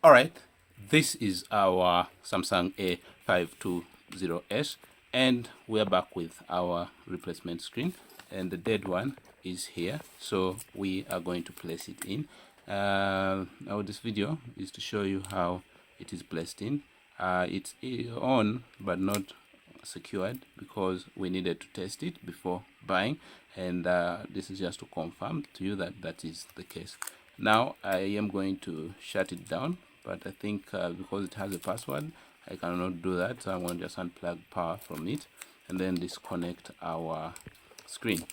All right, this is our Samsung A520S, and we're back with our replacement screen, and the dead one is here, so we are going to place it in. Now this video is to show you how it is placed in. It's on but not secured because we needed to test it before buying, and this is just to confirm to you that that is the case. Now I am going to shut it down, but I think because it has a password, I cannot do that, so I'm going to just unplug power from it and then disconnect our screen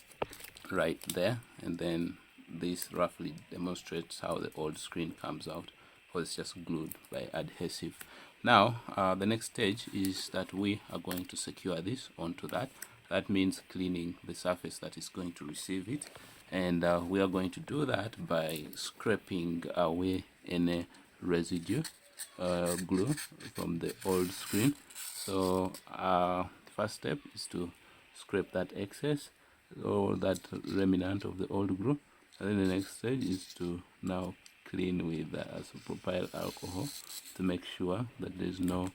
right there, and then this roughly demonstrates how the old screen comes out because it's just glued by adhesive. Now the next stage is that we are going to secure this onto that. That means cleaning the surface that is going to receive it, and we are going to do that by scraping away any residue glue from the old screen. So first step is to scrape that excess or that remnant of the old glue, and then the next stage is to now clean with isopropyl alcohol to make sure that there's no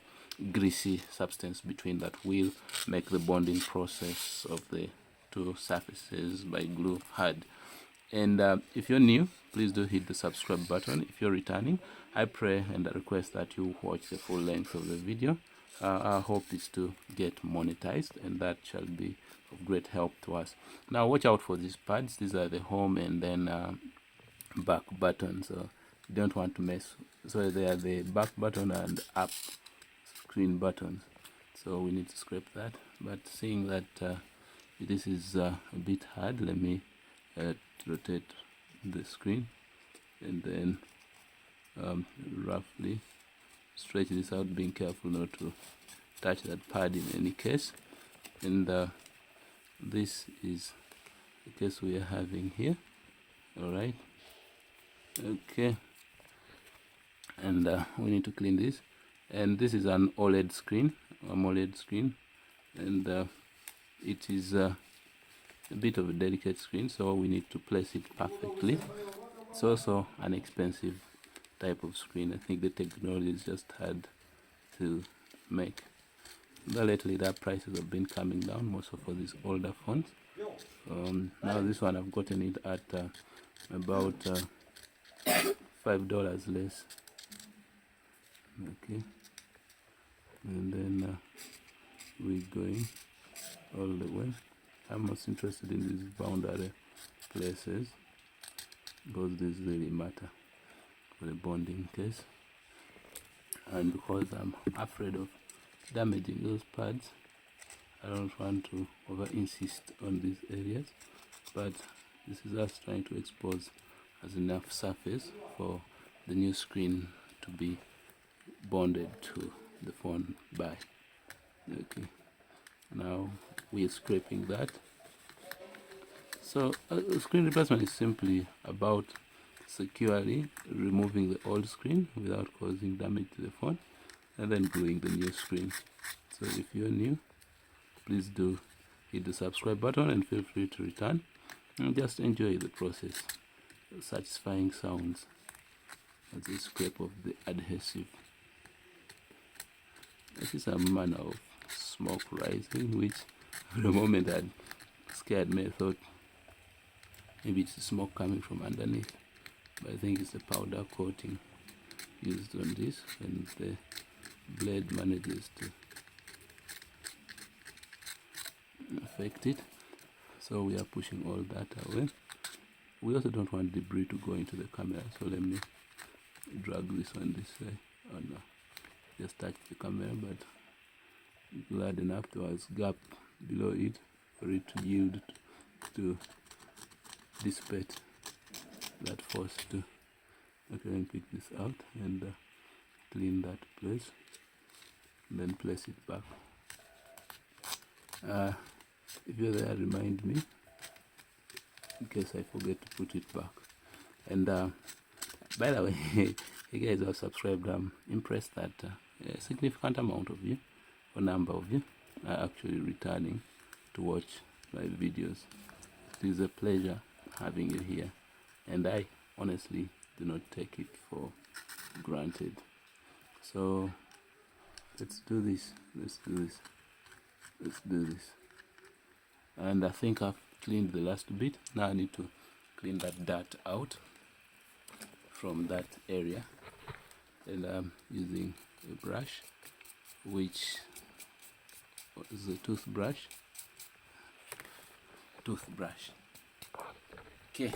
greasy substance between that will make the bonding process of the two surfaces by glue hard. And if you're new, please do hit the subscribe button. If you're returning, I pray and I request that you watch the full length of the video. Our hope is to get monetized, and that shall be of great help to us. Now watch out for these pads. These are the home and then back buttons, so you don't want to mess. So they are the back button and up screen buttons, so we need to scrape that. But seeing that this is a bit hard, let me rotate the screen and then roughly stretch this out, being careful not to touch that pad in any case. And this is the case we are having here. All right, okay, and we need to clean this. And this is an OLED screen, AMOLED screen, and it is a bit of a delicate screen, so we need to place it perfectly. It's also an expensive type of screen. I think the technology is just hard to make. But lately the prices have been coming down, most of all these older phones. Now this one I've gotten it at about $5 less. Okay, and then we're going all the way. I'm most interested in these boundary places because these really matter for the bonding case, and because I'm afraid of damaging those pads, I don't want to over insist on these areas, but this is us trying to expose as enough surface for the new screen to be bonded to the phone by. Okay, now we are scraping that. So screen replacement is simply about securely removing the old screen without causing damage to the phone, and then gluing the new screen. So if you're new, please do hit the subscribe button and feel free to return and just enjoy the process. Satisfying sounds as the scrape of the adhesive. This is a manner of smoke rising, which for the moment had scared me. I thought maybe it's the smoke coming from underneath, but I think it's the powder coating used on this, and the blade manages to affect it. So we are pushing all that away. We also don't want debris to go into the camera, so let me drag this one this way. Oh no, just touch the camera, but glad enough there was gap below it for it to yield to dissipate that force too. Okay, then pick this out and clean that place, and then place it back. If you're there, remind me in case I forget to put it back. And by the way, you guys are subscribed. I'm impressed that a significant amount of you, or number of you, are actually returning to watch my videos. It is a pleasure having you here, and I honestly do not take it for granted. So let's do this. And I think I've cleaned the last bit. Now I need to clean that dirt out from that area, and I'm using a brush, which is a toothbrush. Okay,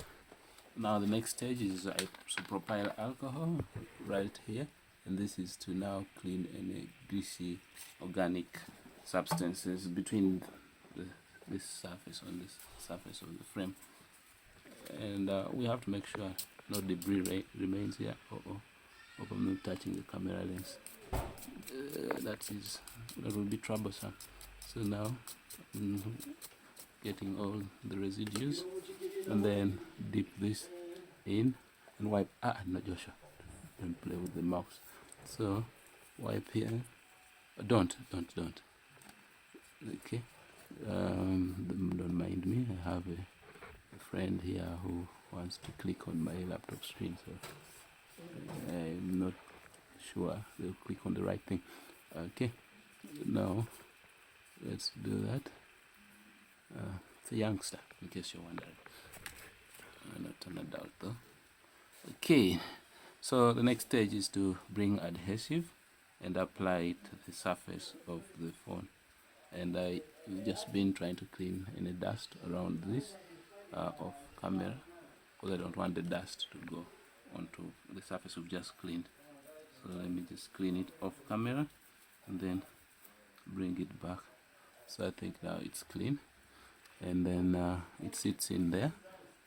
now the next stage is isopropyl alcohol right here, and this is to now clean any greasy organic substances between this surface on this surface of the frame. And we have to make sure no debris remains here. Hope I'm not touching the camera lens. That will be troublesome. So now getting all the residues, and then dip this in and wipe. No, Joshua, don't play with the mouse. So wipe here. Don't. Okay. Don't mind me. I have a friend here who wants to click on my laptop screen, so I'm not sure they'll click on the right thing. Okay, now let's do that. It's a youngster, in case you're wondering. Not an adult though. Okay, so the next stage is to bring adhesive and apply it to the surface of the phone. And I've just been trying to clean any dust around this off camera, because I don't want the dust to go onto the surface we've just cleaned. So let me just clean it off camera and then bring it back. So I think now it's clean, and then it sits in there.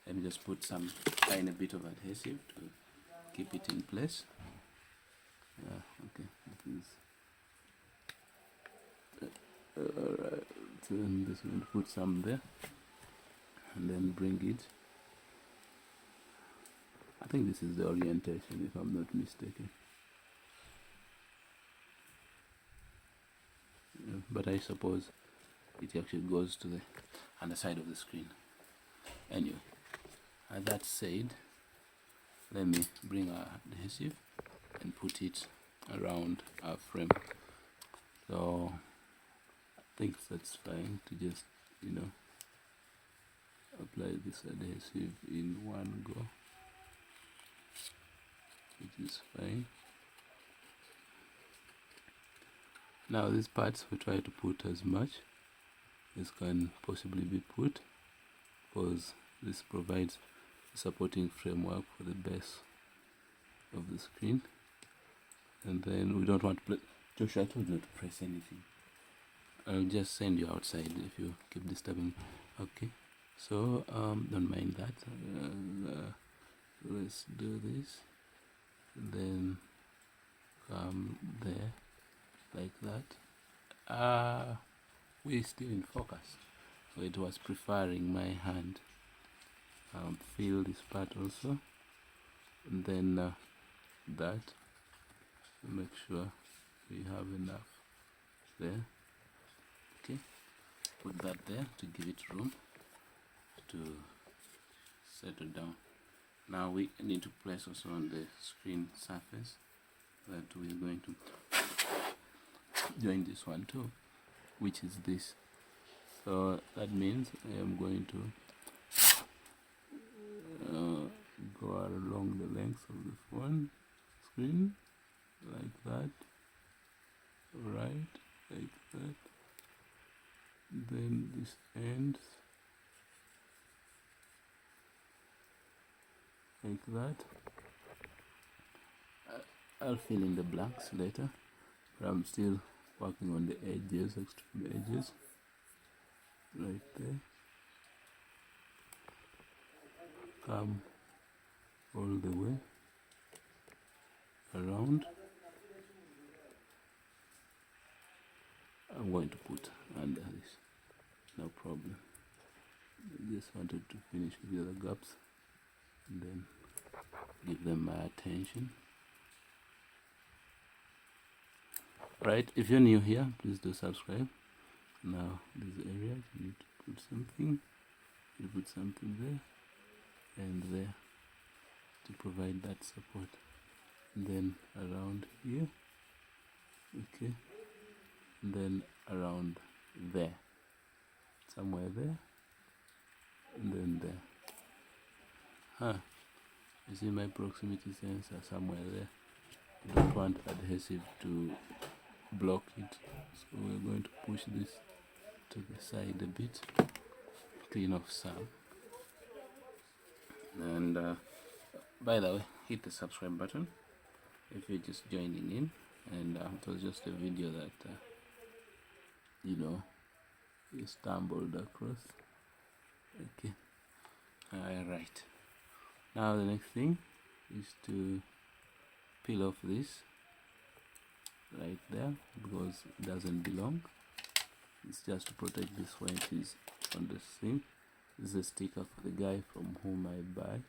Let me just put some tiny bit of adhesive to keep it in place. Okay, this is alright. So I'm just going to put some there and then bring it. I think this is the orientation, if I'm not mistaken. But I suppose it actually goes to the underside of the screen. Anyway, that said, let me bring our adhesive and put it around our frame. So I think that's fine to just, apply this adhesive in one go, which is fine. Now these parts we try to put as much as can possibly be put, because this provides a supporting framework for the base of the screen. And then we don't want to Josh, I told you not to press anything. I'll just send you outside if you keep disturbing. Okay, so don't mind that. Let's do this, and then come there like that. We're still in focus, so it was preferring my hand. Fill this part also, and then that, make sure we have enough there. Okay, put that there to give it room to settle down. Now we need to place also on the screen surface that we're going to join this one too, which is this. So that means I am going to go along the length of the phone screen like that, right, like that. Then this ends like that. I'll fill in the blanks later, but I'm still working on the edges, extreme edges, right there. Come all the way around. I'm going to put under this, no problem. I just wanted to finish with the other gaps and then give them my attention. Right, if you're new here, please do subscribe. Now these areas you need to put something. You put something there and there to provide that support. and then around here, okay, and then around there, somewhere there, and then there. You see my proximity sensor somewhere there. I don't want adhesive to block it, so we're going to push this to the side a bit, clean off some, and by the way, hit the subscribe button if you're just joining in, and it was just a video that you stumbled across. Okay, alright, now the next thing is to peel off this right there, because it doesn't belong. It's just to protect this when it is on the thing. This is a sticker for the guy from whom I buy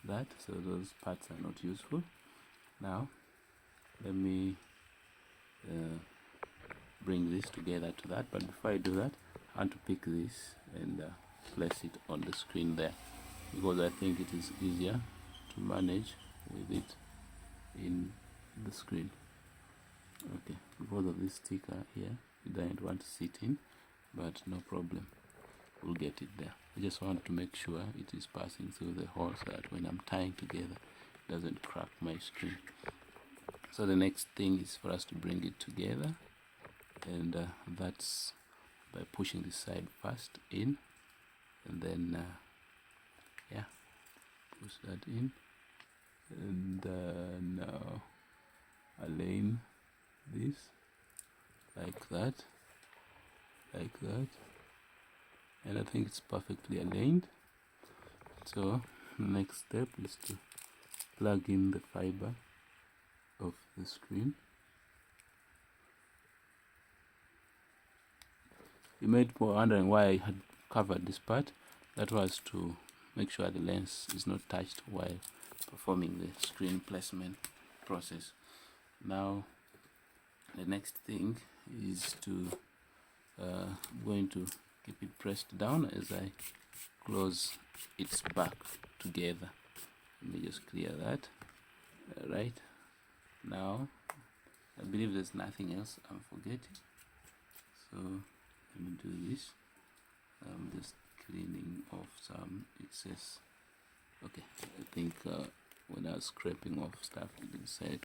that, so those parts are not useful. Now let me bring this together to that, but before I do that, I want to pick this and place it on the screen there, because I think it is easier to manage with it in the screen. Okay, because of this sticker here, you don't want to sit in, but no problem, we'll get it there. I just want to make sure it is passing through the hole so that when I'm tying together, it doesn't crack my screen. So the next thing is for us to bring it together, and that's by pushing this side first in, and then push that in, and now align this like that, and I think it's perfectly aligned. So the next step is to plug in the fiber of the screen. You might be wondering why I had covered this part. That was to make sure the lens is not touched while performing the screen placement process. Now the next thing is to I'm going to keep it pressed down as I close its back together. Let me just clear that. Right now I believe there's nothing else I'm forgetting, so let me do this. I'm just cleaning off some excess. Okay, I think when I was scraping off stuff, it decided